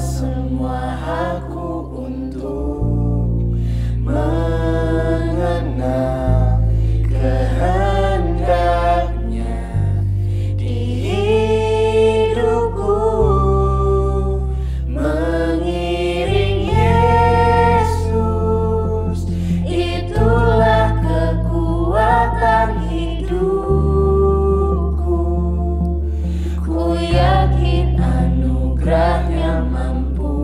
semua hakku untuk mengenal kehendaknya di hidupku, mengiring Yesus, itulah kekuatan hidupku. Ku yakin anugerahnya mampu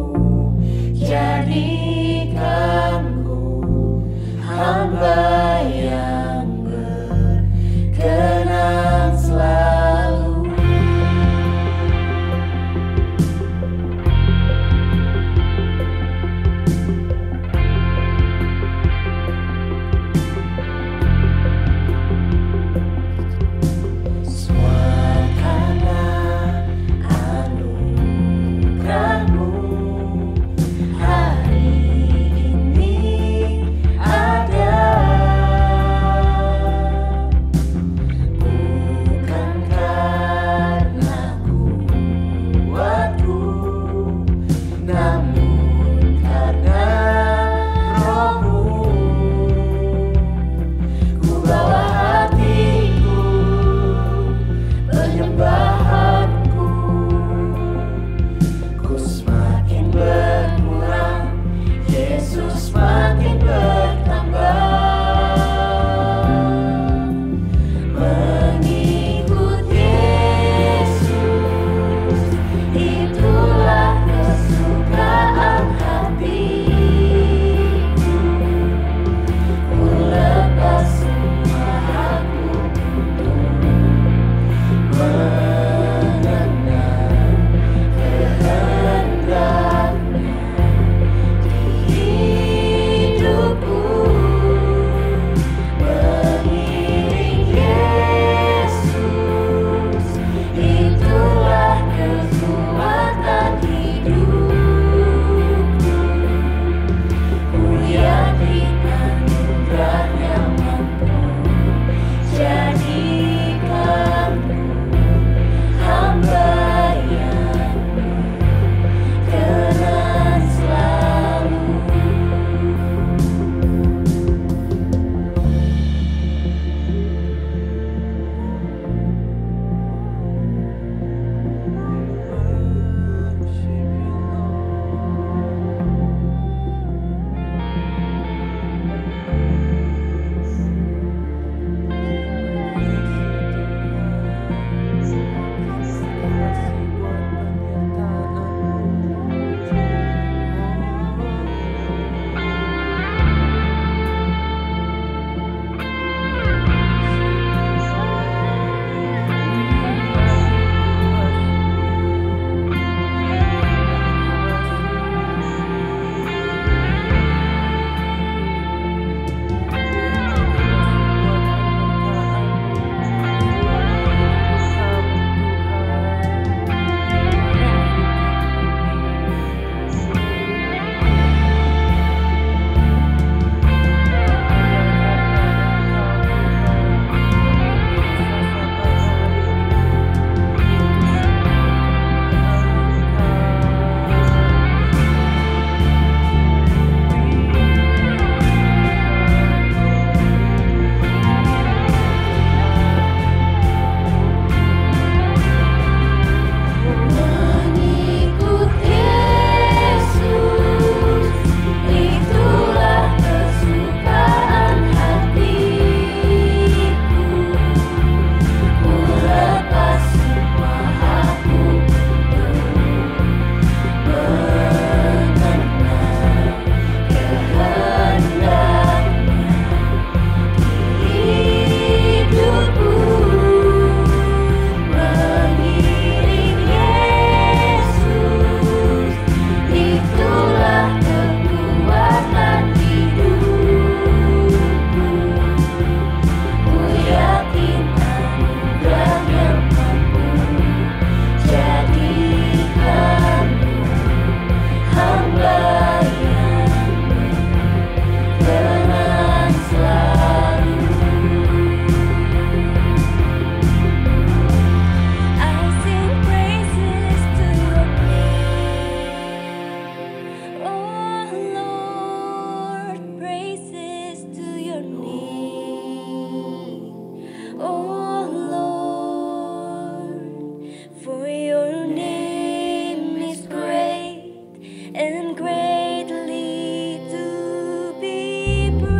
and greatly to be praised.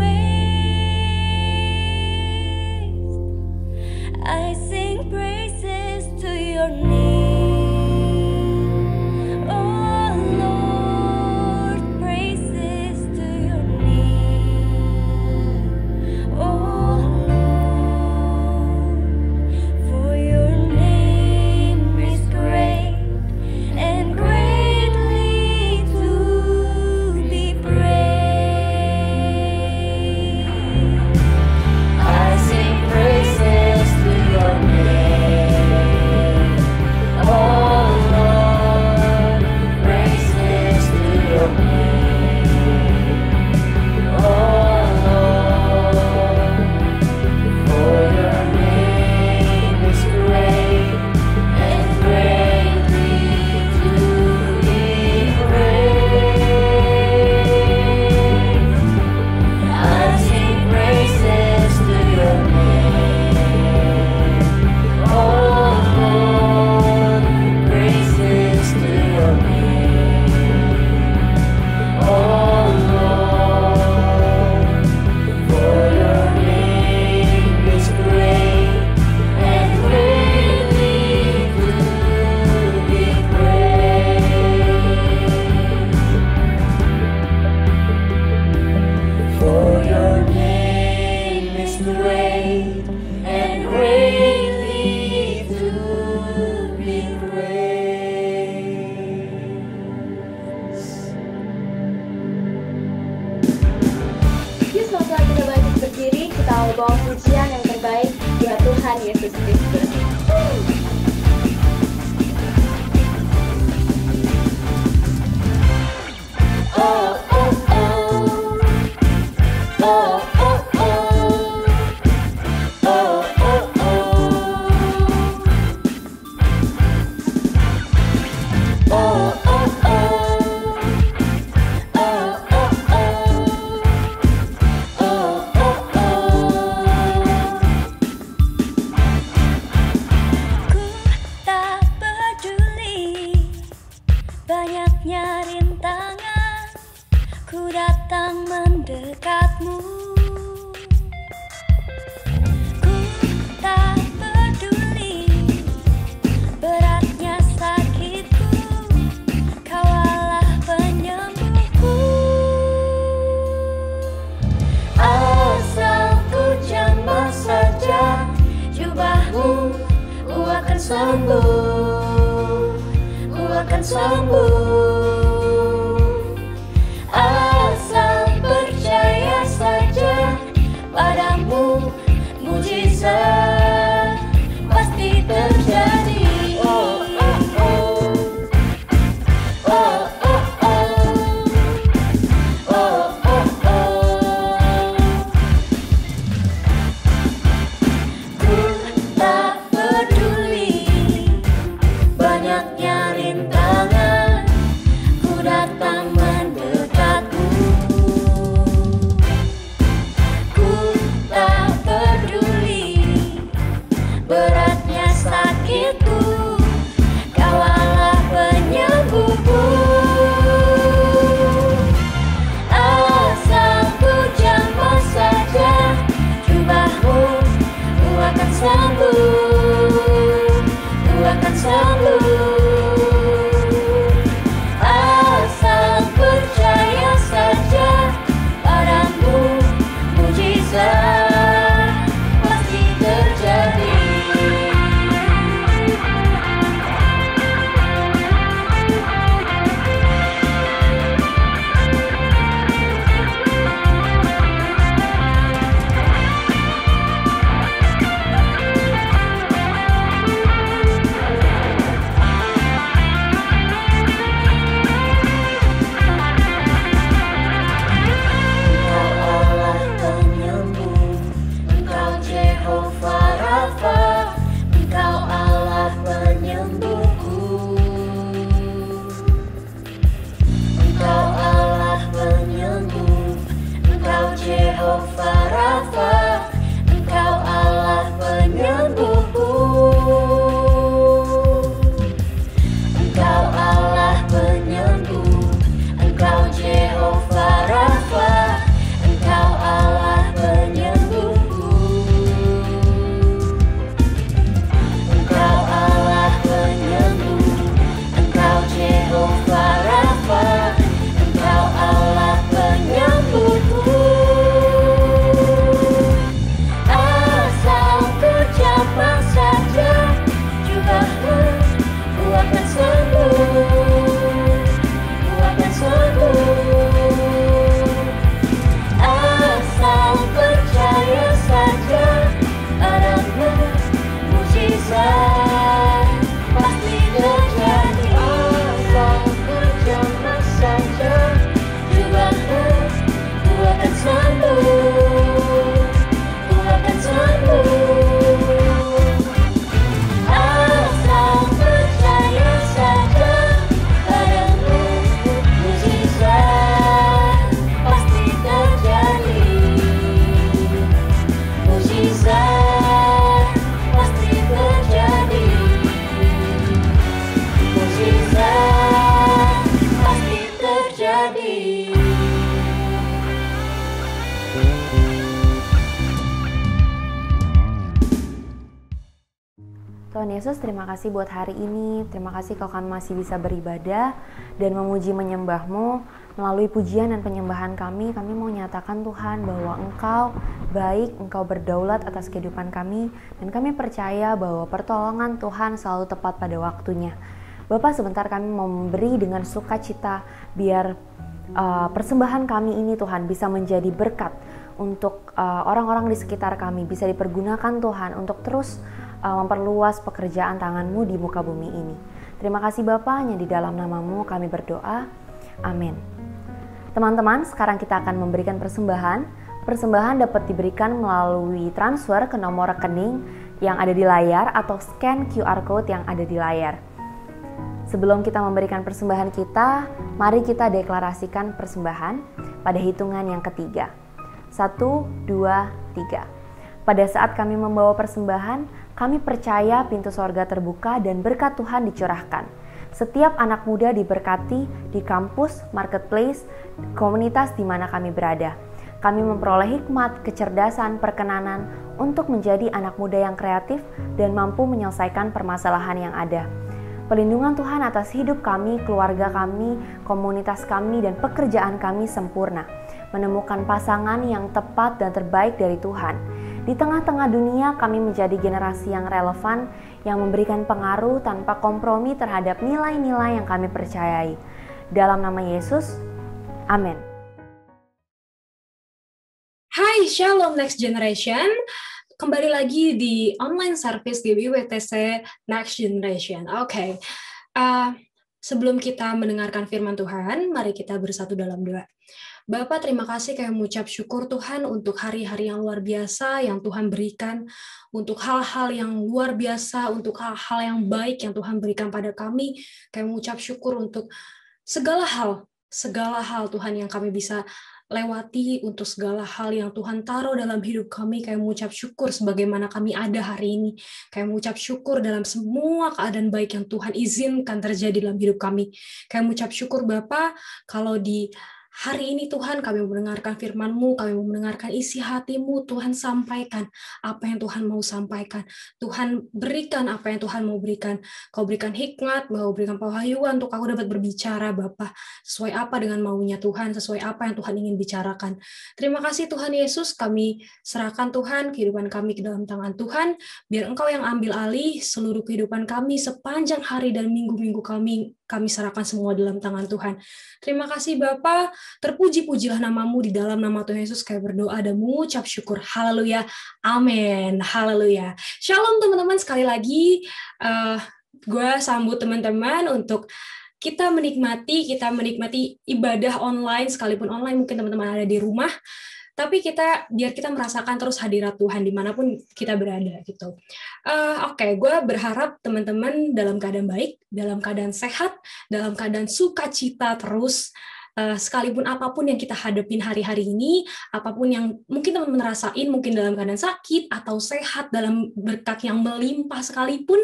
I sing praises to your name, oh Lord, praises to your name, oh Lord, for your name is great and greatly to be praised. I sing praises to your name, oh Lord, praises to your name, oh Lord, for your name is great and greatly to be praised. I sing praises to your name, oh Lord, praises to your name, oh Lord, for your name is great and greatly to be praised. For your name is great and greatly to be praised. Yuk semoga kita bangkit berdiri, kita bawa pujian yang terbaik buat Tuhan Yesus Kristus. Oh, oh, oh. Oh, oh, oh. Oh, oh, oh. Oh, oh, oh. Oh, oh, oh. Oh, oh, oh. Ku tak peduli banyaknya rintangan, ku datang mendekatmu. Ku tak peduli beratnya sakitku, kau Allah penyembuhku. Asal ku jamah saja jubahmu, ku akan sembuh, ku akan sembuh. Asal percaya saja padamu, mujizat pasti terjadi. Oh, oh, oh. Oh, oh, oh. Oh, oh, oh. Ku tak peduli banyaknya rintangan, terjadi. Tuhan Yesus, terima kasih buat hari ini. Terima kasih kalau kami masih bisa beribadah dan memuji menyembah-Mu. Melalui pujian dan penyembahan kami mau nyatakan Tuhan bahwa Engkau baik, Engkau berdaulat atas kehidupan kami, dan kami percaya bahwa pertolongan Tuhan selalu tepat pada waktunya. Bapak, sebentar kami mau memberi dengan sukacita, biar persembahan kami ini Tuhan bisa menjadi berkat untuk orang-orang di sekitar kami, bisa dipergunakan Tuhan untuk terus memperluas pekerjaan tangan-Mu di muka bumi ini. Terima kasih Bapa, hanya di dalam nama-Mu kami berdoa. Amin. Teman-teman, sekarang kita akan memberikan persembahan. Persembahan dapat diberikan melalui transfer ke nomor rekening yang ada di layar atau scan QR code yang ada di layar. Sebelum kita memberikan persembahan kita, mari kita deklarasikan persembahan pada hitungan yang ketiga. 1, 2, 3. Pada saat kami membawa persembahan, kami percaya pintu sorga terbuka dan berkat Tuhan dicurahkan. Setiap anak muda diberkati di kampus, marketplace, komunitas di mana kami berada. Kami memperoleh hikmat, kecerdasan, perkenanan untuk menjadi anak muda yang kreatif dan mampu menyelesaikan permasalahan yang ada. Perlindungan Tuhan atas hidup kami, keluarga kami, komunitas kami, dan pekerjaan kami sempurna. Menemukan pasangan yang tepat dan terbaik dari Tuhan. Di tengah-tengah dunia, kami menjadi generasi yang relevan, yang memberikan pengaruh tanpa kompromi terhadap nilai-nilai yang kami percayai. Dalam nama Yesus, amin. Hai, Shalom Next Generation. Kembali lagi di online service GBI-WTC Next Generation. Oke. Sebelum kita mendengarkan firman Tuhan, mari kita bersatu dalam doa. Bapak, terima kasih kami mengucap syukur Tuhan untuk hari-hari yang luar biasa yang Tuhan berikan, untuk hal-hal yang luar biasa, untuk hal-hal yang baik yang Tuhan berikan pada kami. Kami mengucap syukur untuk segala hal Tuhan yang kami bisa lewati, untuk segala hal yang Tuhan taruh dalam hidup kami. Kami mengucap syukur sebagaimana kami ada hari ini. Kami mengucap syukur dalam semua keadaan baik yang Tuhan izinkan terjadi dalam hidup kami. Kami mengucap syukur Bapa, kalau di hari ini Tuhan kami mendengarkan firman-Mu, kami mendengarkan isi hati-Mu, Tuhan sampaikan apa yang Tuhan mau sampaikan. Tuhan berikan apa yang Tuhan mau berikan. Kau berikan hikmat, Kau berikan pewahyuan untuk aku dapat berbicara Bapa, sesuai apa dengan maunya Tuhan, sesuai apa yang Tuhan ingin bicarakan. Terima kasih Tuhan Yesus, kami serahkan Tuhan kehidupan kami ke dalam tangan Tuhan, biar Engkau yang ambil alih seluruh kehidupan kami sepanjang hari dan minggu-minggu kami serahkan semua dalam tangan Tuhan. Terima kasih Bapa, terpuji-pujilah nama-Mu, di dalam nama Tuhan Yesus kami berdoa dan mengucap syukur. Haleluya, amin, haleluya. Shalom teman-teman, sekali lagi gue sambut teman-teman untuk kita menikmati ibadah online, sekalipun online mungkin teman-teman ada di rumah, tapi biar kita merasakan terus hadirat Tuhan dimanapun kita berada gitu. Oke, gue berharap teman-teman dalam keadaan baik, dalam keadaan sehat, dalam keadaan sukacita terus. Sekalipun apapun yang kita hadapin hari-hari ini, apapun yang mungkin teman-teman rasain, mungkin dalam keadaan sakit atau sehat, dalam berkat yang melimpah sekalipun,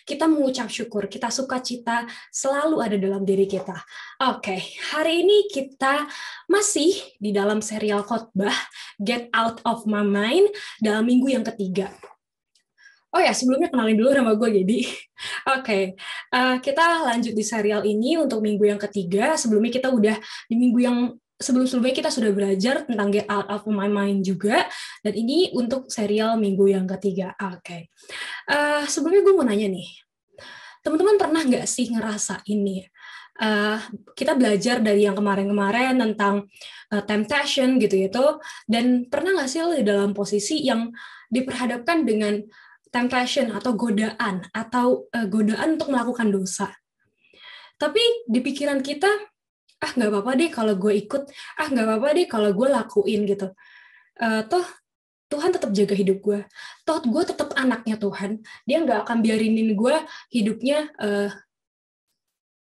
kita mengucap syukur, kita sukacita selalu ada dalam diri kita. Oke, hari ini kita masih di dalam serial khotbah Get Out of My Mind dalam minggu yang ketiga. Oh ya, sebelumnya kenalin dulu nama gue Gedi. Oke, kita lanjut di serial ini untuk minggu yang ketiga. Sebelumnya kita udah di minggu yang sebelum-sebelumnya kita sudah belajar tentang Get Out of My Mind juga. Dan ini untuk serial minggu yang ketiga. Oke. Sebelumnya gue mau nanya nih, teman-teman pernah nggak sih ngerasa ini? Kita belajar dari yang kemarin-kemarin tentang temptation gitu, dan pernah nggak sih lo di dalam posisi yang diperhadapkan dengan temptation atau godaan untuk melakukan dosa. Tapi di pikiran kita, nggak apa-apa deh kalau gue ikut, nggak apa-apa deh kalau gue lakuin gitu. Toh Tuhan tetap jaga hidup gue. Toh gue tetap anaknya Tuhan. Dia nggak akan biarinin gue hidupnya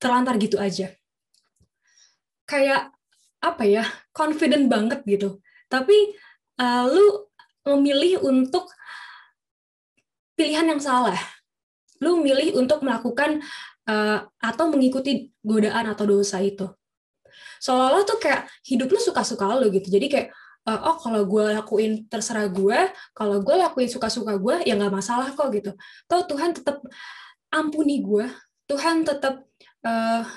terlantar gitu aja. Kayak confident banget gitu. Tapi lu memilih untuk pilihan yang salah. Lu milih untuk melakukan atau mengikuti godaan atau dosa itu. Seolah-olah tuh kayak hidup lu suka-suka lu gitu. Jadi kayak kalau gue lakuin terserah gue, kalau gue lakuin suka-suka gue ya nggak masalah kok gitu. Toh Tuhan tetap ampuni gue, Tuhan tetap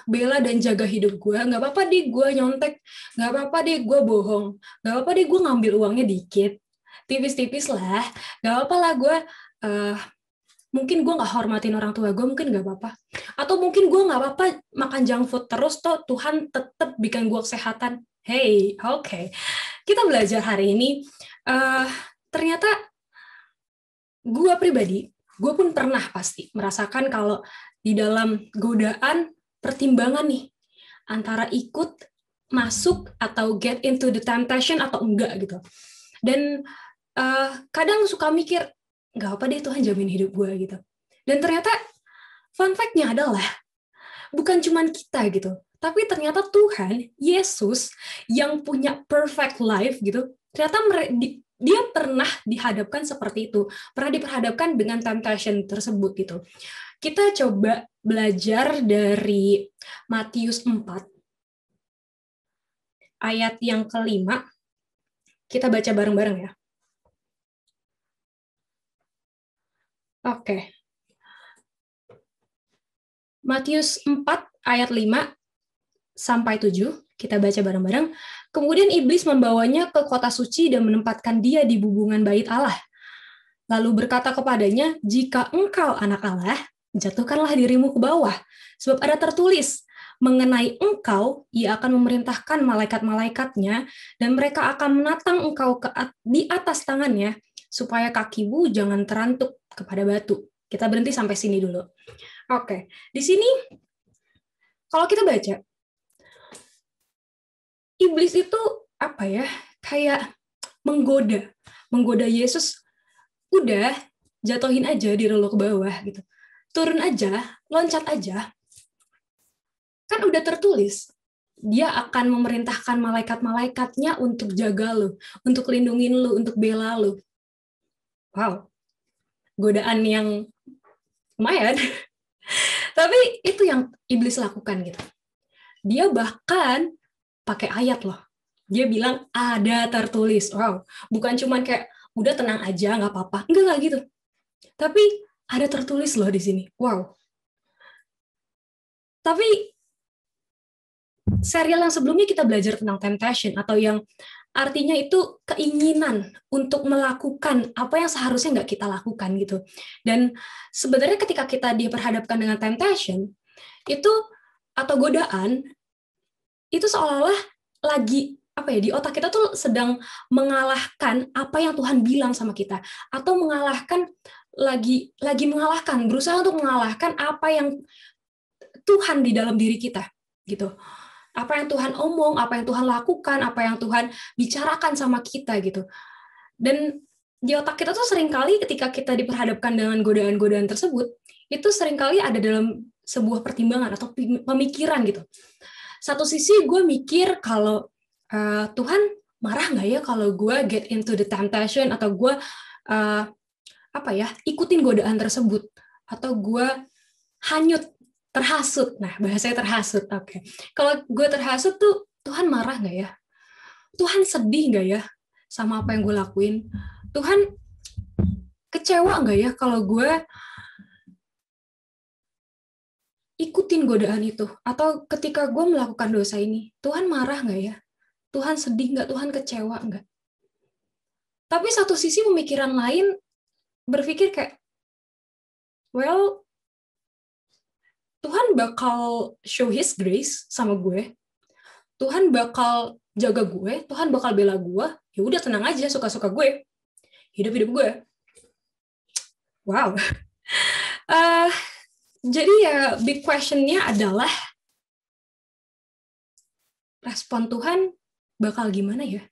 bela dan jaga hidup gue. Nggak apa-apa deh gue nyontek, nggak apa-apa deh gue bohong, nggak apa-apa deh gue ngambil uangnya dikit, tipis-tipis lah, nggak apa-apa lah gue mungkin gue nggak hormatin orang tua gue, mungkin nggak apa-apa. Atau mungkin gue nggak apa-apa makan junk food terus, toh Tuhan tetap bikin gue kesehatan. Hey, oke. Kita belajar hari ini, ternyata gue pribadi, gue pun pernah pasti merasakan kalau di dalam godaan pertimbangan nih, antara ikut, masuk, atau get into the temptation atau enggak gitu. Dan kadang suka mikir, nggak apa deh Tuhan jamin hidup gue gitu. Dan ternyata fun fact-nya adalah bukan cuma kita gitu, tapi ternyata Tuhan, Yesus yang punya perfect life gitu, ternyata dia pernah dihadapkan seperti itu, pernah diperhadapkan dengan temptation tersebut gitu. Kita coba belajar dari Matius 4 ayat yang ke-5. Kita baca bareng-bareng ya. Oke. Matius 4 ayat 5 sampai 7, kita baca bareng-bareng. Kemudian iblis membawanya ke kota suci dan menempatkan dia di bubungan bait Allah. Lalu berkata kepadanya, "Jika engkau anak Allah, jatuhkanlah dirimu ke bawah, sebab ada tertulis, mengenai engkau, ia akan memerintahkan malaikat-malaikatnya, dan mereka akan menatang engkau di atas tangannya, supaya kakimu jangan terantuk kepada batu." Kita berhenti sampai sini dulu. Oke, di sini kalau kita baca, iblis itu apa ya? Kayak menggoda Yesus. Udah, jatuhin aja diri lo ke bawah gitu. Turun aja, loncat aja. Kan udah tertulis, dia akan memerintahkan malaikat-malaikatnya untuk jaga lo, untuk lindungin lo, untuk bela lo. Wow, godaan yang lumayan. Tapi itu yang iblis lakukan gitu. Dia bahkan pakai ayat loh. Dia bilang ada tertulis. Wow, bukan cuman kayak udah tenang aja nggak apa-apa. Enggak gitu. Tapi ada tertulis loh di sini. Wow. Tapi serial yang sebelumnya kita belajar tentang temptation, atau yang artinya itu keinginan untuk melakukan apa yang seharusnya nggak kita lakukan gitu. Dan sebenarnya ketika kita diperhadapkan dengan temptation itu atau godaan, itu seolah-olah lagi apa ya, di otak kita tuh sedang mengalahkan apa yang Tuhan bilang sama kita, atau mengalahkan lagi mengalahkan, berusaha untuk mengalahkan apa yang Tuhan di dalam diri kita gitu. Apa yang Tuhan omong, apa yang Tuhan lakukan, apa yang Tuhan bicarakan sama kita gitu. Dan di otak kita tuh seringkali ketika kita diperhadapkan dengan godaan-godaan tersebut, itu seringkali ada dalam sebuah pertimbangan atau pemikiran gitu. Satu sisi gue mikir kalau Tuhan marah nggak ya kalau gue get into the temptation, atau gue ikutin godaan tersebut, atau gue hanyut, terhasut. Nah, bahasanya terhasut. Oke. Kalau gue terhasut tuh, Tuhan marah nggak ya? Tuhan sedih nggak ya sama apa yang gue lakuin? Tuhan kecewa nggak ya kalau gue ikutin godaan itu? Atau ketika gue melakukan dosa ini, Tuhan marah nggak ya? Tuhan sedih nggak? Tuhan kecewa nggak? Tapi satu sisi pemikiran lain berpikir kayak, well, Tuhan bakal show His grace sama gue. Tuhan bakal jaga gue, Tuhan bakal bela gue. Ya udah, tenang aja, suka-suka gue. Hidup-hidup gue. Wow. Jadi ya big question-nya adalah respon Tuhan bakal gimana ya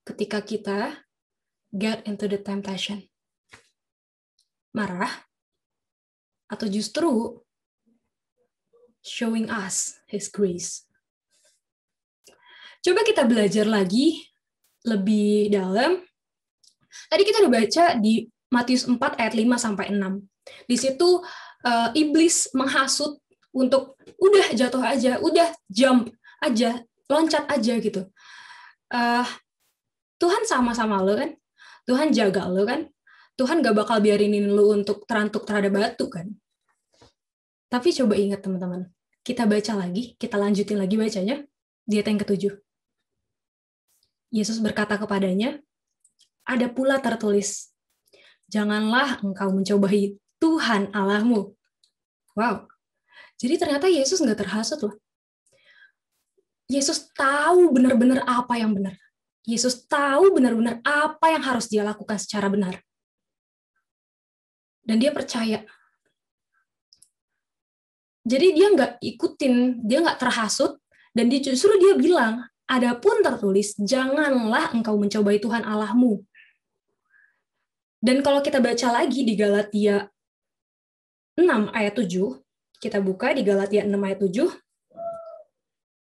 ketika kita get into the temptation? Marah? Atau justru showing us His grace? Coba kita belajar lagi lebih dalam. Tadi kita udah baca di Matius 4 ayat 5-6. Di situ iblis menghasut untuk udah jatuh aja, udah jump, aja, loncat aja gitu. Tuhan sama-sama lo kan, Tuhan jaga lo kan, Tuhan gak bakal biarinin lo untuk terantuk terhadap batu kan. Tapi coba ingat teman-teman, kita baca lagi, kita lanjutin lagi bacanya, di ayat yang ke-7. Yesus berkata kepadanya, ada pula tertulis, janganlah engkau mencobai Tuhan Allahmu. Wow, jadi ternyata Yesus nggak terhasut loh. Yesus tahu benar-benar apa yang benar. Yesus tahu benar-benar apa yang harus dia lakukan secara benar. Dan dia percaya. Jadi dia nggak ikutin, dia nggak terhasut, dan justru dia bilang, adapun tertulis, janganlah engkau mencobai Tuhan Allahmu. Dan kalau kita baca lagi di Galatia 6 ayat 7, kita buka di Galatia 6 ayat 7,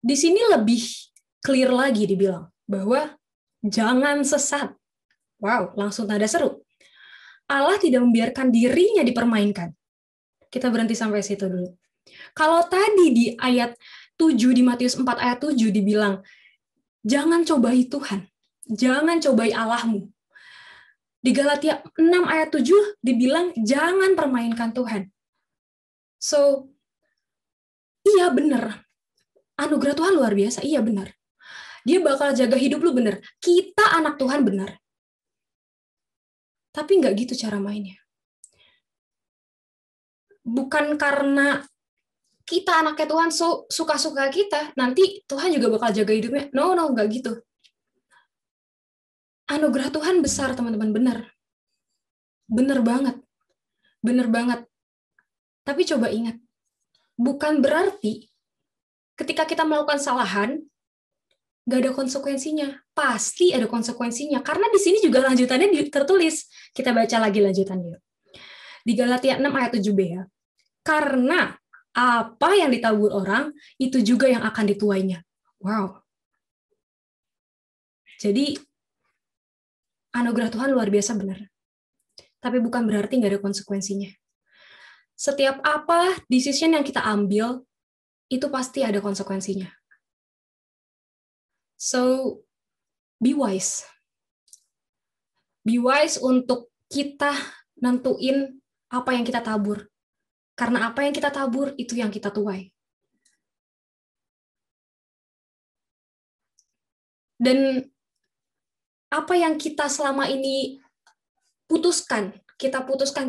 di sini lebih clear lagi dibilang, bahwa jangan sesat. Wow, langsung tanda seru. Allah tidak membiarkan dirinya dipermainkan. Kita berhenti sampai situ dulu. Kalau tadi di ayat 7 di Matius 4 ayat 7 dibilang, jangan cobai Tuhan, jangan cobai Allahmu. Di Galatia 6 ayat 7 dibilang, jangan permainkan Tuhan. So, iya benar. Anugerah Tuhan luar biasa, iya benar. Dia bakal jaga hidup lu benar. Kita anak Tuhan benar. Tapi nggak gitu cara mainnya. Bukan karena kita anaknya Tuhan suka-suka kita, nanti Tuhan juga bakal jaga hidupnya. No, nggak gitu. Anugerah Tuhan besar, teman-teman, benar. Benar banget. Benar banget. Tapi coba ingat, bukan berarti ketika kita melakukan kesalahan, nggak ada konsekuensinya. Pasti ada konsekuensinya. Karena di sini juga lanjutannya tertulis. Kita baca lagi lanjutannya. Di Galatia 6 ayat 7b ya. Karena apa yang ditabur orang, itu juga yang akan dituainya. Wow. Jadi, anugerah Tuhan luar biasa benar. Tapi bukan berarti nggak ada konsekuensinya. Setiap apa decision yang kita ambil, itu pasti ada konsekuensinya. So, be wise. Be wise untuk kita nentuin apa yang kita tabur. Karena apa yang kita tabur, itu yang kita tuai. Dan apa yang kita selama ini kita putuskan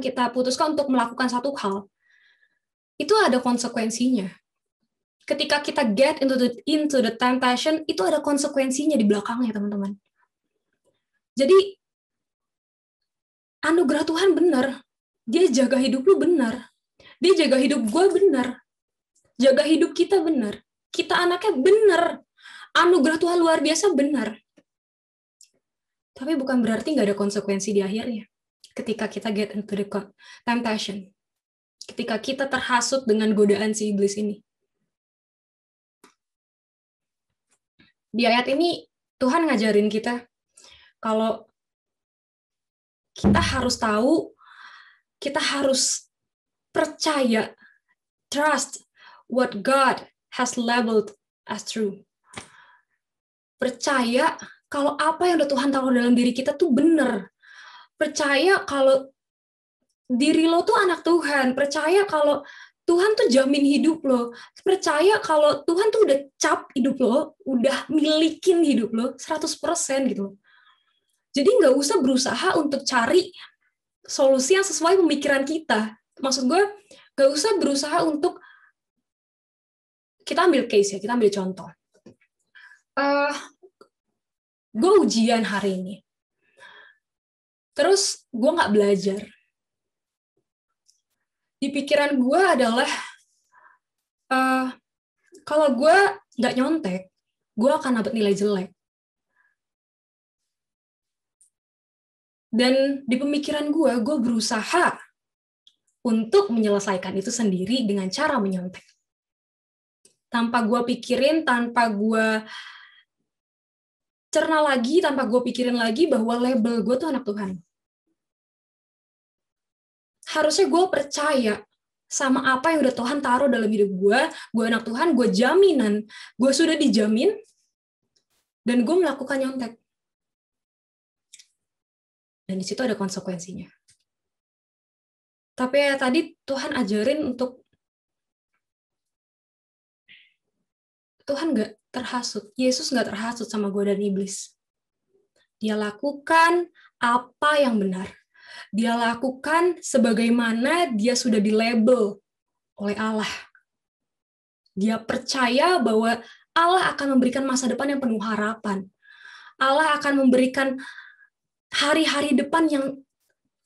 untuk melakukan satu hal, itu ada konsekuensinya. Ketika kita get into the temptation, itu ada konsekuensinya di belakangnya, teman-teman. Jadi, anugerah Tuhan benar. Dia jaga hidup lu benar. Dia jaga hidup gue benar. Jaga hidup kita benar. Kita anaknya benar. Anugerah Tuhan luar biasa benar. Tapi bukan berarti nggak ada konsekuensi di akhirnya. Ketika kita get into the temptation. Ketika kita terhasut dengan godaan si iblis ini. Di ayat ini, Tuhan ngajarin kita kalau kita harus tahu, kita harus percaya, trust what God has labeled as true. Percaya kalau apa yang udah Tuhan taruh dalam diri kita tuh benar. Percaya kalau diri lo tuh anak Tuhan. Percaya kalau Tuhan tuh jamin hidup lo. Percaya kalau Tuhan tuh udah cap hidup lo, udah milikin hidup lo 100% gitu. Jadi nggak usah berusaha untuk cari solusi yang sesuai pemikiran kita. Maksud gue, nggak usah berusaha untuk, kita ambil case ya, kita ambil contoh. Gue ujian hari ini. Terus gue nggak belajar. Di pikiran gue adalah, kalau gue nggak nyontek, gue akan dapat nilai jelek. Dan di pemikiran gue berusaha untuk menyelesaikan itu sendiri dengan cara menyontek. Tanpa gue pikirin, tanpa gue cerna lagi, tanpa gue pikirin lagi bahwa label gue tuh anak Tuhan. Harusnya gue percaya sama apa yang udah Tuhan taruh dalam hidup gue anak Tuhan, gue jaminan, gue sudah dijamin, dan gue melakukan nyontek. Dan di situ ada konsekuensinya. Tapi ya tadi Tuhan ajarin untuk Tuhan nggak terhasut. Yesus nggak terhasut sama gue dan iblis. Dia lakukan apa yang benar. Dia lakukan sebagaimana dia sudah dilabel oleh Allah. Dia percaya bahwa Allah akan memberikan masa depan yang penuh harapan. Allah akan memberikan hari-hari depan yang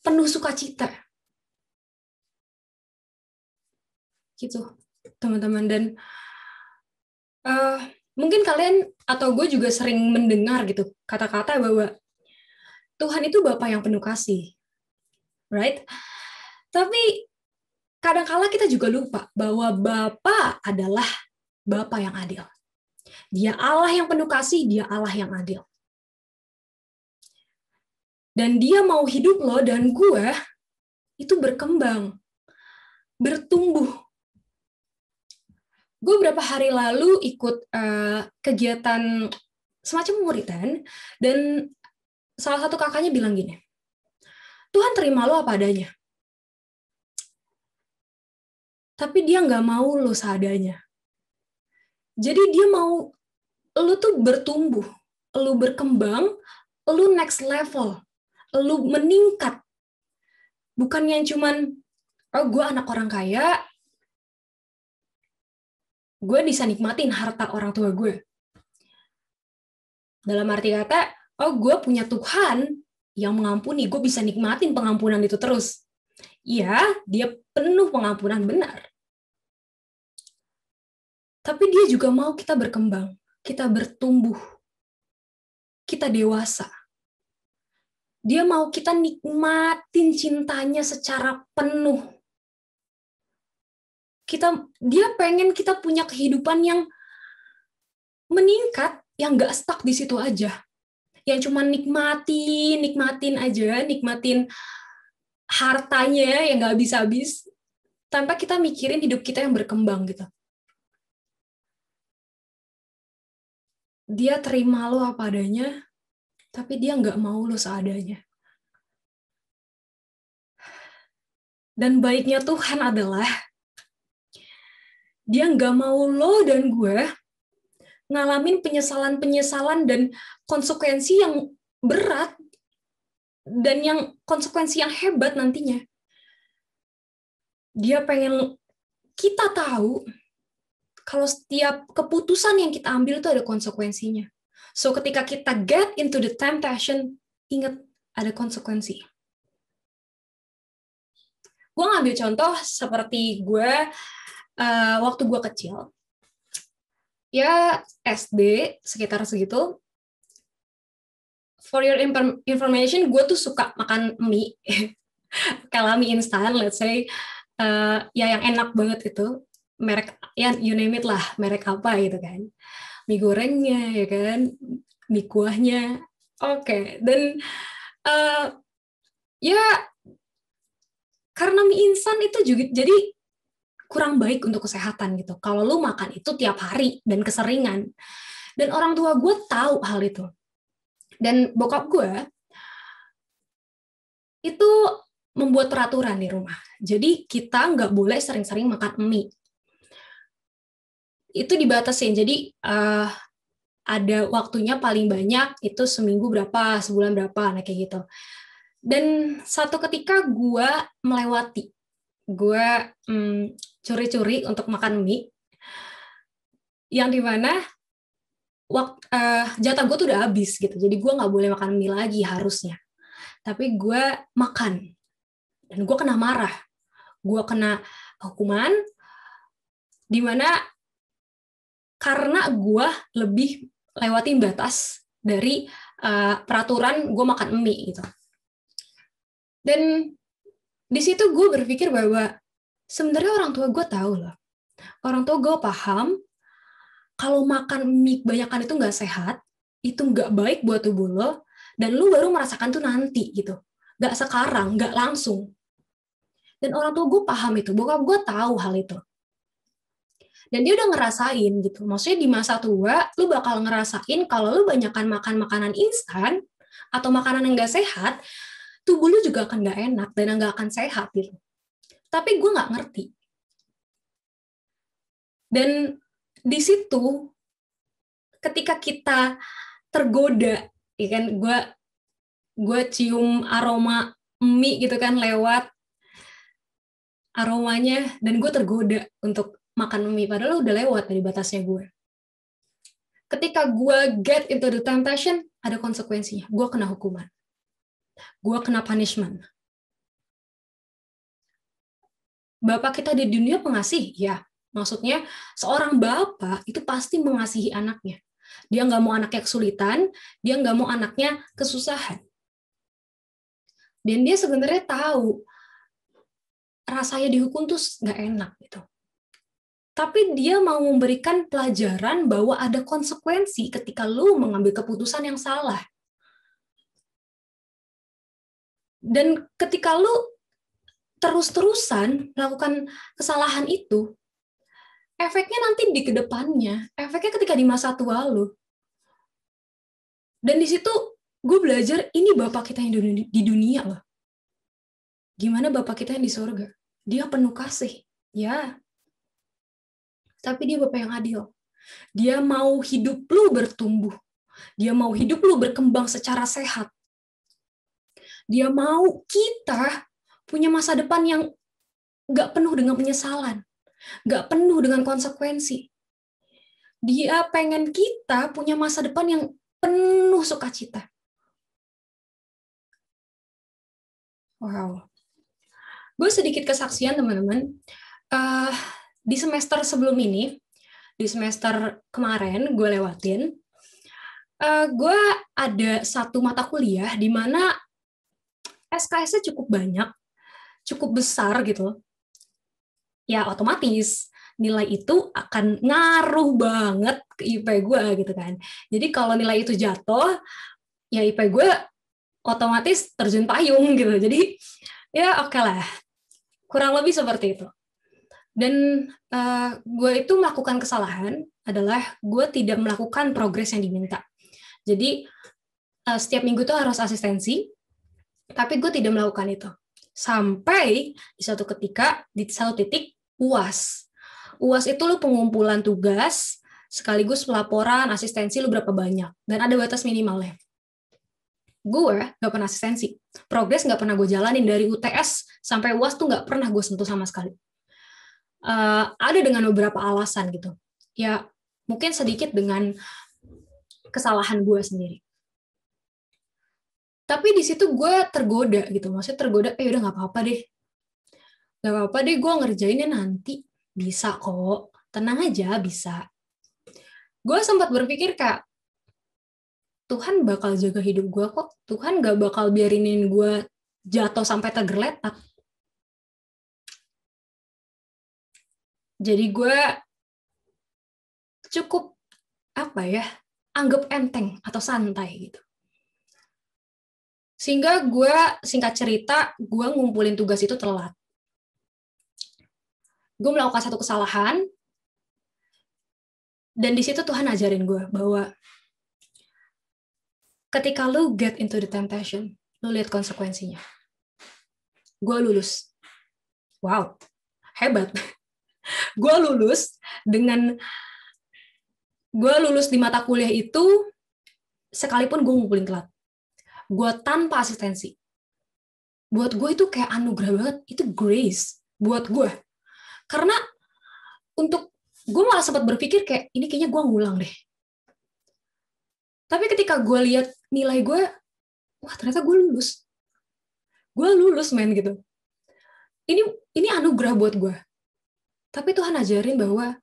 penuh sukacita. Gitu, teman-teman. Dan mungkin kalian atau gue juga sering mendengar gitu kata-kata bahwa Tuhan itu Bapa yang penuh kasih, right? Tapi kadang-kala kita juga lupa bahwa Bapa adalah Bapa yang adil. Dia Allah yang penuh kasih, dia Allah yang adil. Dan dia mau hidup lo dan gue itu berkembang, bertumbuh. Gue beberapa hari lalu ikut kegiatan semacam muritan, dan salah satu kakaknya bilang gini, Tuhan terima lo apa adanya. Tapi dia nggak mau lo seadanya. Jadi dia mau lo tuh bertumbuh, lo berkembang, lo next level, lo meningkat. Bukan yang cuman, oh gue anak orang kaya, gue bisa nikmatin harta orang tua gue. Dalam arti kata, oh gue punya Tuhan yang mengampuni, gue bisa nikmatin pengampunan itu terus. Iya, dia penuh pengampunan, benar. Tapi dia juga mau kita berkembang, kita bertumbuh, kita dewasa. Dia mau kita nikmatin cintanya secara penuh. Dia pengen kita punya kehidupan yang meningkat, yang nggak stuck di situ aja. Yang cuma nikmatin aja, nikmatin hartanya yang nggak habis-habis, tanpa kita mikirin hidup kita yang berkembang gitu. Dia terima lo apa adanya, tapi dia nggak mau lo seadanya. Dan baiknya Tuhan adalah dia nggak mau lo dan gue ngalamin penyesalan-penyesalan dan konsekuensi yang berat dan yang konsekuensi yang hebat nantinya. Dia pengen kita tahu kalau setiap keputusan yang kita ambil itu ada konsekuensinya. So ketika kita get into the temptation, ingat ada konsekuensi. Gue ngambil contoh seperti gue waktu gue kecil, ya SD sekitar segitu. For your information, gue tuh suka makan mie, kayak mie instan, let's say, ya yang enak banget itu, merek, ya you name it lah, merek apa gitu kan, mie gorengnya, ya kan, mie kuahnya, oke. Dan ya karena mie instan itu juga jadi kurang baik untuk kesehatan gitu. Kalau lu makan itu tiap hari dan keseringan. Dan orang tua gue tahu hal itu. Dan bokap gue itu membuat peraturan di rumah. Jadi kita nggak boleh sering-sering makan mie. Itu dibatasin. Jadi ada waktunya paling banyak itu seminggu berapa, sebulan berapa, nah kayak gitu. Dan satu ketika gue melewati, gue curi-curi untuk makan mie, yang dimana jatah gue tuh udah habis gitu, jadi gue nggak boleh makan mie lagi harusnya, tapi gue makan, dan gue kena marah, gue kena hukuman, dimana karena gue lebih lewatin batas dari peraturan gue makan mie gitu. Dan di situ gue berpikir bahwa sebenarnya orang tua gue tahu loh. Orang tua gue paham kalau makan mie kebanyakan itu nggak sehat, itu nggak baik buat tubuh lo, dan lo baru merasakan tuh nanti gitu. Nggak sekarang, nggak langsung. Dan orang tua gue paham itu, bokap gue tahu hal itu. Dan dia udah ngerasain gitu. Maksudnya di masa tua, lu bakal ngerasain kalau lu banyakan makan makanan instan atau makanan yang gak sehat, tubuh lu juga akan gak enak dan gak akan sehat gitu. Tapi gue gak ngerti. Dan di situ, ketika kita tergoda, ya kan, gue cium aroma mie gitu kan lewat aromanya, dan gue tergoda untuk makan mie, padahal udah lewat dari batasnya gue. Ketika gue get into the temptation, ada konsekuensinya. Gue kena hukuman. Gue kena punishment. Bapak kita di dunia pengasih, ya. Maksudnya, seorang bapak itu pasti mengasihi anaknya. Dia nggak mau anaknya kesulitan, dia nggak mau anaknya kesusahan. Dan dia sebenarnya tahu rasanya dihukum tuh nggak enak gitu. Tapi dia mau memberikan pelajaran bahwa ada konsekuensi ketika lu mengambil keputusan yang salah. Dan ketika lu terus-terusan melakukan kesalahan itu, efeknya nanti di kedepannya, efeknya ketika di masa tua lu. Dan di situ gue belajar, ini Bapak kita yang di dunia loh. Gimana Bapak kita yang di surga? Dia penuh kasih, ya. Tapi dia Bapak yang adil. Dia mau hidup lu bertumbuh. Dia mau hidup lu berkembang secara sehat. Dia mau kita punya masa depan yang gak penuh dengan penyesalan. Gak penuh dengan konsekuensi. Dia pengen kita punya masa depan yang penuh sukacita. Wow. Gue sedikit kesaksian, teman-teman. Di semester sebelum ini, di semester kemarin gue lewatin, gue ada satu mata kuliah di mana SKS-nya cukup banyak, cukup besar gitu. Ya otomatis nilai itu akan ngaruh banget ke IP gue gitu kan. Jadi kalau nilai itu jatuh, ya IP gue otomatis terjun payung gitu. Jadi ya oke lah, kurang lebih seperti itu. Dan gue itu melakukan kesalahan adalah gue tidak melakukan progres yang diminta. Jadi setiap minggu tuh harus asistensi, tapi gue tidak melakukan itu. Sampai di satu ketika, di satu titik, UAS. UAS itu lu pengumpulan tugas, sekaligus pelaporan, asistensi lu berapa banyak. Dan ada batas minimalnya. Gue gak pernah asistensi. Progres gak pernah gue jalanin. Dari UTS sampai UAS tuh gak pernah gue sentuh sama sekali. Ada dengan beberapa alasan gitu. Ya, mungkin sedikit dengan kesalahan gue sendiri. Tapi di situ gue tergoda gitu. Maksudnya tergoda, udah gak apa-apa deh. Gak apa-apa deh, gue ngerjainnya nanti. Bisa kok. Tenang aja, bisa. Gue sempat berpikir kayak, Tuhan bakal jaga hidup gue kok. Tuhan gak bakal biarinin gue jatuh sampai tergeletak. Jadi gue cukup, anggap enteng atau santai gitu. Sehingga gue, singkat cerita, gue ngumpulin tugas itu telat. Gue melakukan satu kesalahan, dan di situ Tuhan ajarin gue bahwa ketika lu get into the temptation, lu lihat konsekuensinya. Gue lulus. Wow, hebat. Gue lulus di mata kuliah itu, sekalipun gue ngumpulin telat. Gue tanpa asistensi. Buat gue itu kayak anugerah banget. Itu grace buat gue. Karena gue malah sempat berpikir kayak, ini kayaknya gue ngulang deh. Tapi ketika gue lihat nilai gue, wah ternyata gue lulus. Gue lulus, men, gitu. Ini anugerah buat gue. Tapi Tuhan ajarin bahwa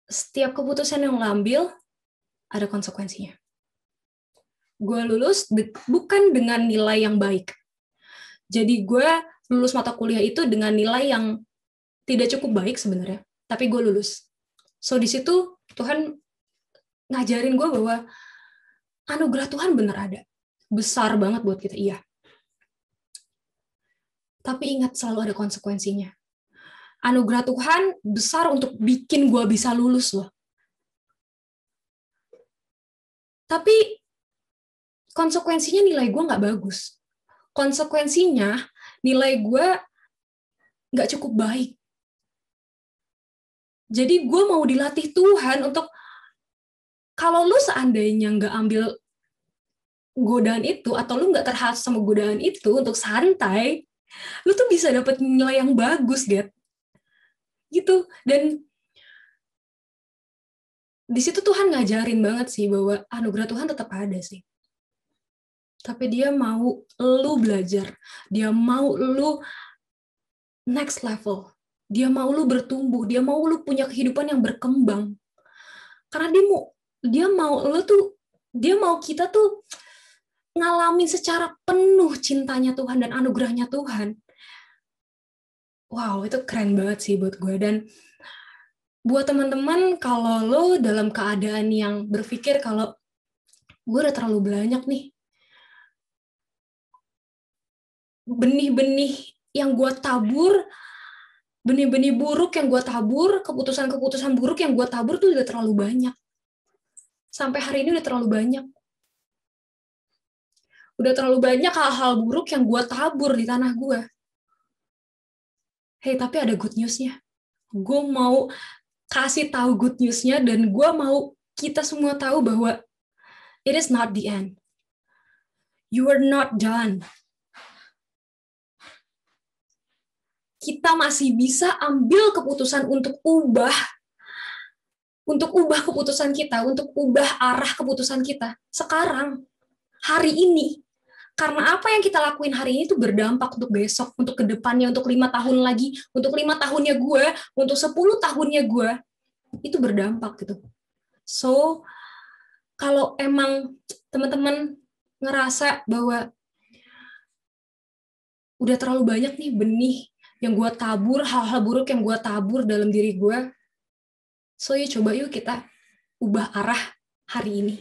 setiap keputusan yang lo ambil, ada konsekuensinya. Gue lulus bukan dengan nilai yang baik. Jadi gue lulus mata kuliah itu dengan nilai yang tidak cukup baik sebenarnya. Tapi gue lulus. So di situ Tuhan ngajarin gue bahwa anugerah Tuhan benar ada. Besar banget buat kita, iya. Tapi ingat, selalu ada konsekuensinya. Anugerah Tuhan besar untuk bikin gue bisa lulus loh. Tapi konsekuensinya nilai gue nggak bagus. Konsekuensinya nilai gue nggak cukup baik. Jadi gue mau dilatih Tuhan untuk, kalau lu seandainya nggak ambil godaan itu, atau lu nggak terhasut sama godaan itu untuk santai, lu tuh bisa dapet nilai yang bagus, gitu. Dan di situ Tuhan ngajarin banget sih bahwa anugerah Tuhan tetap ada sih. Tapi dia mau lu belajar, dia mau lu next level, dia mau lu bertumbuh, dia mau lu punya kehidupan yang berkembang. Karena dia mau kita tuh ngalamin secara penuh cintanya Tuhan dan anugerahnya Tuhan. Wow, itu keren banget sih buat gue. Dan buat teman-teman, kalau lo dalam keadaan yang berpikir kalau gue udah terlalu banyak nih, benih-benih yang gue tabur, benih-benih buruk yang gue tabur, keputusan-keputusan buruk yang gue tabur tuh udah terlalu banyak. Sampai hari ini udah terlalu banyak. Udah terlalu banyak hal-hal buruk yang gue tabur di tanah gue. Hey, tapi ada good news-nya. Gue mau kasih tahu good news-nya, dan gue mau kita semua tahu bahwa it is not the end. You are not done. Kita masih bisa ambil keputusan untuk ubah keputusan kita, untuk ubah arah keputusan kita sekarang, hari ini. Karena apa yang kita lakuin hari ini itu berdampak untuk besok, untuk kedepannya, untuk 5 tahun lagi, untuk 5 tahunnya gue, untuk 10 tahunnya gue, itu berdampak gitu. So, kalau emang teman-teman ngerasa bahwa udah terlalu banyak nih benih yang gue tabur, hal-hal buruk yang gue tabur dalam diri gue, so coba yuk kita ubah arah hari ini.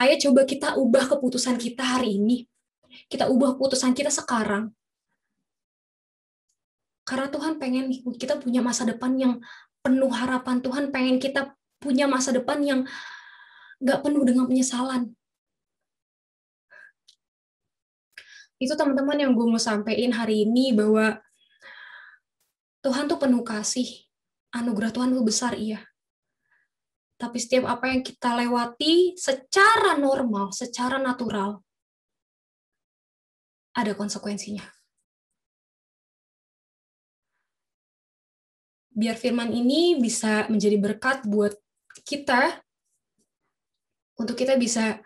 Ayo coba kita ubah keputusan kita hari ini. Kita ubah keputusan kita sekarang. Karena Tuhan pengen kita punya masa depan yang penuh harapan. Tuhan pengen kita punya masa depan yang gak penuh dengan penyesalan. Itu teman-teman yang gue mau sampein hari ini, bahwa Tuhan tuh penuh kasih. Anugerah Tuhan tuh besar, iya. Tapi setiap apa yang kita lewati secara normal, secara natural, ada konsekuensinya. Biar firman ini bisa menjadi berkat buat kita, untuk kita bisa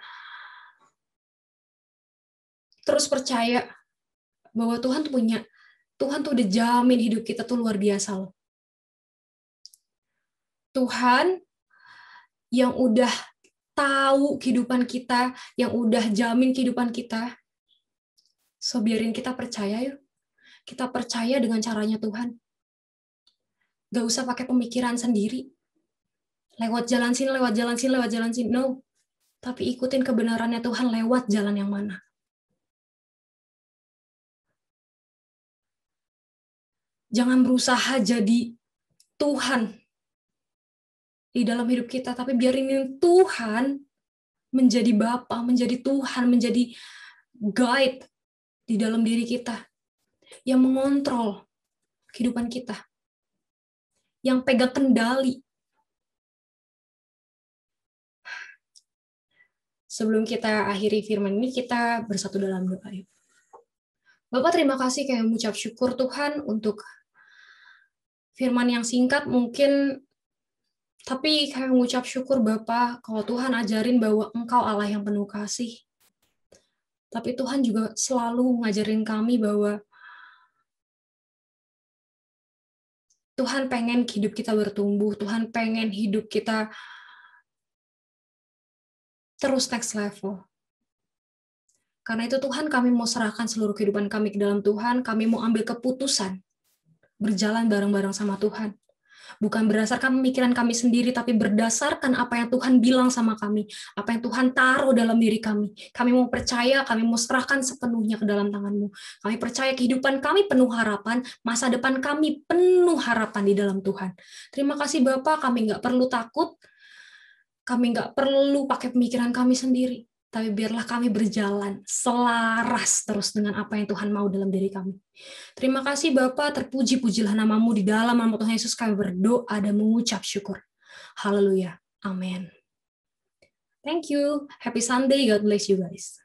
terus percaya bahwa Tuhan tuh udah jamin hidup kita tuh luar biasa loh. Tuhan yang udah tahu kehidupan kita, yang udah jamin kehidupan kita. So, biarin kita percaya yuk. Kita percaya dengan caranya Tuhan. Gak usah pakai pemikiran sendiri. Lewat jalan sini, lewat jalan sini, lewat jalan sini. No. Tapi ikutin kebenarannya Tuhan lewat jalan yang mana. Jangan berusaha jadi Tuhan di dalam hidup kita, tapi biarin Tuhan menjadi Bapa, menjadi Tuhan, menjadi guide di dalam diri kita, yang mengontrol kehidupan kita, yang pegang kendali. Sebelum kita akhiri firman ini, kita bersatu dalam doa. Bapak, terima kasih, kami mengucap syukur Tuhan untuk firman yang singkat mungkin, tapi kami mengucap syukur Bapa, kalau Tuhan ajarin bahwa Engkau Allah yang penuh kasih. Tapi Tuhan juga selalu ngajarin kami bahwa Tuhan pengen hidup kita bertumbuh, Tuhan pengen hidup kita terus next level. Karena itu Tuhan, kami mau serahkan seluruh kehidupan kami ke dalam Tuhan, kami mau ambil keputusan berjalan bareng-bareng sama Tuhan. Bukan berdasarkan pemikiran kami sendiri, tapi berdasarkan apa yang Tuhan bilang sama kami, apa yang Tuhan taruh dalam diri kami. Kami mau percaya, kami mau serahkan sepenuhnya ke dalam tangan-Mu. Kami percaya kehidupan kami penuh harapan, masa depan kami penuh harapan di dalam Tuhan. Terima kasih Bapa, kami nggak perlu takut, kami nggak perlu pakai pemikiran kami sendiri, tapi biarlah kami berjalan selaras terus dengan apa yang Tuhan mau dalam diri kami. Terima kasih Bapa, terpuji-pujilah nama-Mu, di dalam nama Tuhan Yesus kami berdoa dan mengucap syukur. Haleluya. Amin. Thank you. Happy Sunday. God bless you guys.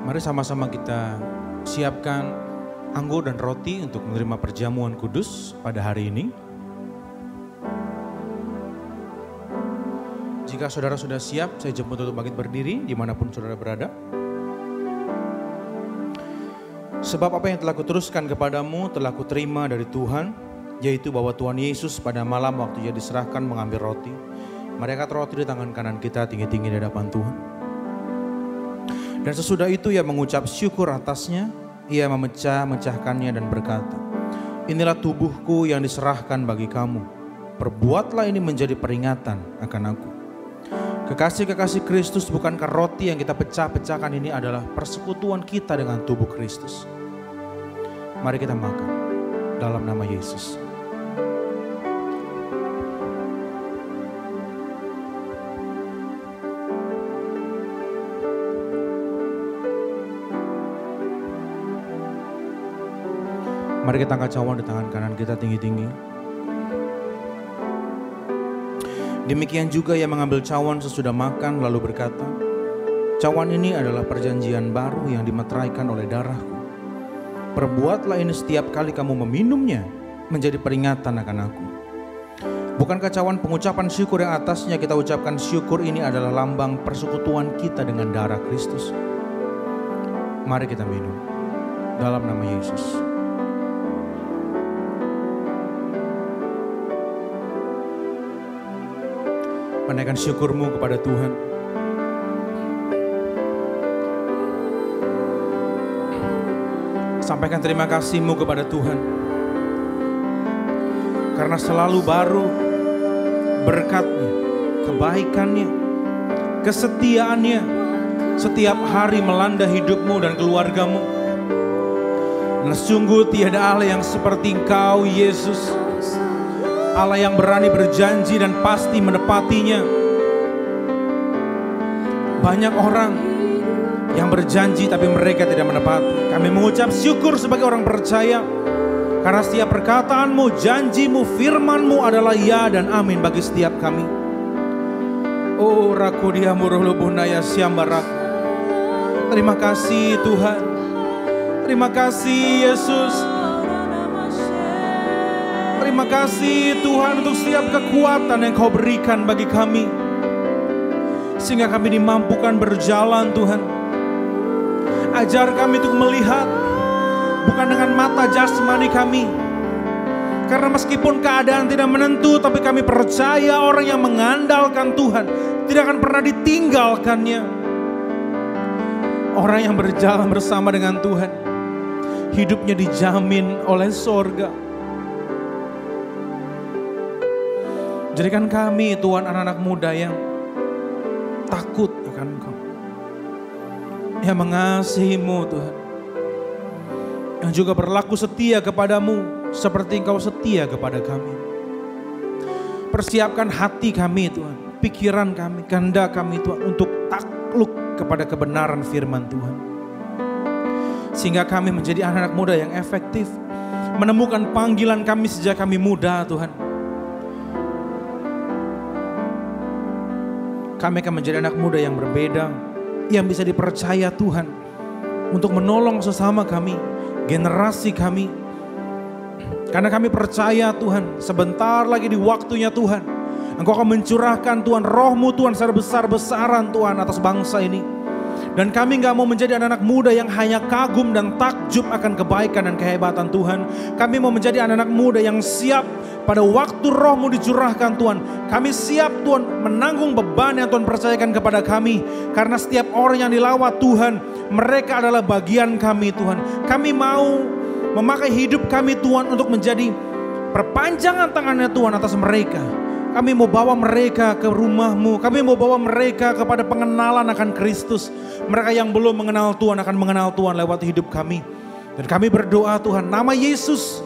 Mari sama-sama kita siapkan anggur dan roti untuk menerima perjamuan kudus pada hari ini. Jika saudara sudah siap, saya jemput untuk bangkit berdiri dimanapun saudara berada. Sebab apa yang telah kuteruskan kepadamu telah kuterima dari Tuhan, yaitu bahwa Tuhan Yesus pada malam waktu Ia diserahkan mengambil roti. Mari angkat roti di tangan kanan kita tinggi-tinggi di hadapan Tuhan. Dan sesudah itu Ia mengucap syukur atasnya, Ia memecah-mecahkannya dan berkata, inilah tubuhku yang diserahkan bagi kamu. Perbuatlah ini menjadi peringatan akan aku. Kekasih-kekasih Kristus, bukankah roti yang kita pecah-pecahkan ini adalah persekutuan kita dengan tubuh Kristus? Mari kita makan dalam nama Yesus. Mari kita angkat cawan di tangan kanan kita tinggi-tinggi. Demikian juga Ia mengambil cawan sesudah makan lalu berkata, cawan ini adalah perjanjian baru yang dimeteraikan oleh darahku. Perbuatlah ini setiap kali kamu meminumnya menjadi peringatan akan aku. Bukankah cawan pengucapan syukur yang atasnya kita ucapkan syukur ini adalah lambang persekutuan kita dengan darah Kristus? Mari kita minum dalam nama Yesus. Menaikkan syukurmu kepada Tuhan. Sampaikan terima kasihmu kepada Tuhan. Karena selalu baru berkat-Nya, kebaikan-Nya, kesetiaan-Nya setiap hari melanda hidupmu dan keluargamu. Dan sungguh tiada Allah yang seperti Engkau, Yesus. Allah yang berani berjanji dan pasti menepatinya. Banyak orang yang berjanji tapi mereka tidak menepati. Kami mengucap syukur sebagai orang percaya, karena setiap perkataan-Mu, janji-Mu, firman-Mu adalah ya dan amin bagi setiap kami. Oh rakudia murulubunaya siambarak. Terima kasih Tuhan. Terima kasih Yesus. Terima kasih Tuhan untuk setiap kekuatan yang Kau berikan bagi kami, sehingga kami dimampukan berjalan Tuhan. Ajar kami untuk melihat bukan dengan mata jasmani kami, karena meskipun keadaan tidak menentu, tapi kami percaya orang yang mengandalkan Tuhan tidak akan pernah ditinggalkannya. Orang yang berjalan bersama dengan Tuhan, hidupnya dijamin oleh sorga. Jadikan kami Tuhan anak-anak muda yang takut akan Engkau, yang mengasihi-Mu Tuhan, yang juga berlaku setia kepadamu seperti Engkau setia kepada kami. Persiapkan hati kami Tuhan, pikiran kami, kehendak kami Tuhan untuk takluk kepada kebenaran firman Tuhan. Sehingga kami menjadi anak-anak muda yang efektif, menemukan panggilan kami sejak kami muda Tuhan. Kami akan menjadi anak muda yang berbeda, yang bisa dipercaya Tuhan untuk menolong sesama kami, generasi kami. Karena kami percaya Tuhan, sebentar lagi di waktunya Tuhan, Engkau akan mencurahkan Tuhan roh-Mu Tuhan secara besar-besaran Tuhan atas bangsa ini. Dan kami gak mau menjadi anak-anak muda yang hanya kagum dan takjub akan kebaikan dan kehebatan Tuhan. Kami mau menjadi anak-anak muda yang siap pada waktu roh-Mu dicurahkan Tuhan. Kami siap Tuhan menanggung beban yang Tuhan percayakan kepada kami. Karena setiap orang yang dilawat Tuhan, mereka adalah bagian kami Tuhan. Kami mau memakai hidup kami Tuhan untuk menjadi perpanjangan tangannya Tuhan atas mereka. Kami mau bawa mereka ke rumah-Mu. Kami mau bawa mereka kepada pengenalan akan Kristus. Mereka yang belum mengenal Tuhan akan mengenal Tuhan lewat hidup kami. Dan kami berdoa Tuhan, nama Yesus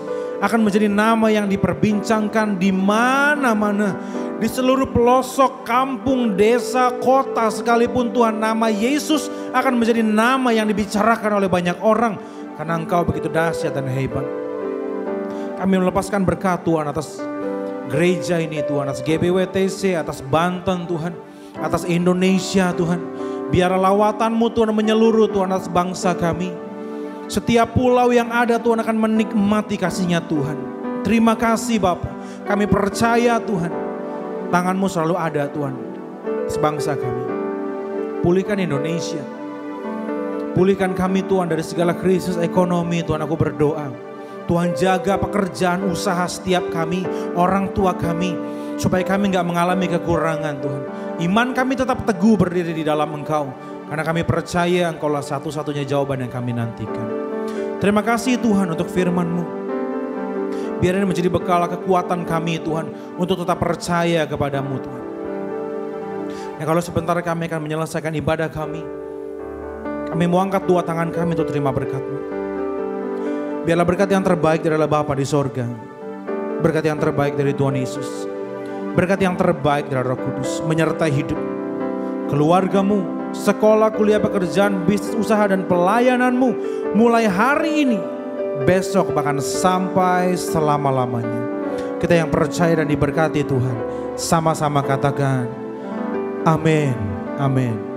akan menjadi nama yang diperbincangkan di mana-mana. Di seluruh pelosok, kampung, desa, kota sekalipun Tuhan, nama Yesus akan menjadi nama yang dibicarakan oleh banyak orang. Karena Engkau begitu dahsyat dan hebat. Kami melepaskan berkat Tuhan atas gereja ini Tuhan, atas GBWTC, atas Banten Tuhan, atas Indonesia Tuhan. Biarlah lawatan-Mu Tuhan menyeluruh Tuhan atas bangsa kami. Setiap pulau yang ada Tuhan akan menikmati kasih-Nya Tuhan. Terima kasih Bapa. Kami percaya Tuhan, tangan-Mu selalu ada Tuhan atas bangsa kami. Pulihkan Indonesia. Pulihkan kami Tuhan dari segala krisis ekonomi Tuhan, aku berdoa. Tuhan jaga pekerjaan usaha setiap kami, orang tua kami. Supaya kami gak mengalami kekurangan Tuhan. Iman kami tetap teguh berdiri di dalam Engkau. Karena kami percaya Engkaulah satu-satunya jawaban yang kami nantikan. Terima kasih Tuhan untuk firman-Mu. Biar ini menjadi bekal kekuatan kami Tuhan. Untuk tetap percaya kepadamu Tuhan. Ya kalau sebentar kami akan menyelesaikan ibadah kami. Kami mau angkat dua tangan kami untuk terima berkat-Mu. Biarlah berkat yang terbaik dari Bapa di sorga. Berkat yang terbaik dari Tuhan Yesus. Berkat yang terbaik dari Roh Kudus. Menyertai hidup keluarga-Mu, sekolah, kuliah, pekerjaan, bisnis, usaha, dan pelayanan-Mu. Mulai hari ini, besok, bahkan sampai selama-lamanya. Kita yang percaya dan diberkati Tuhan. Sama-sama katakan, amin, amin.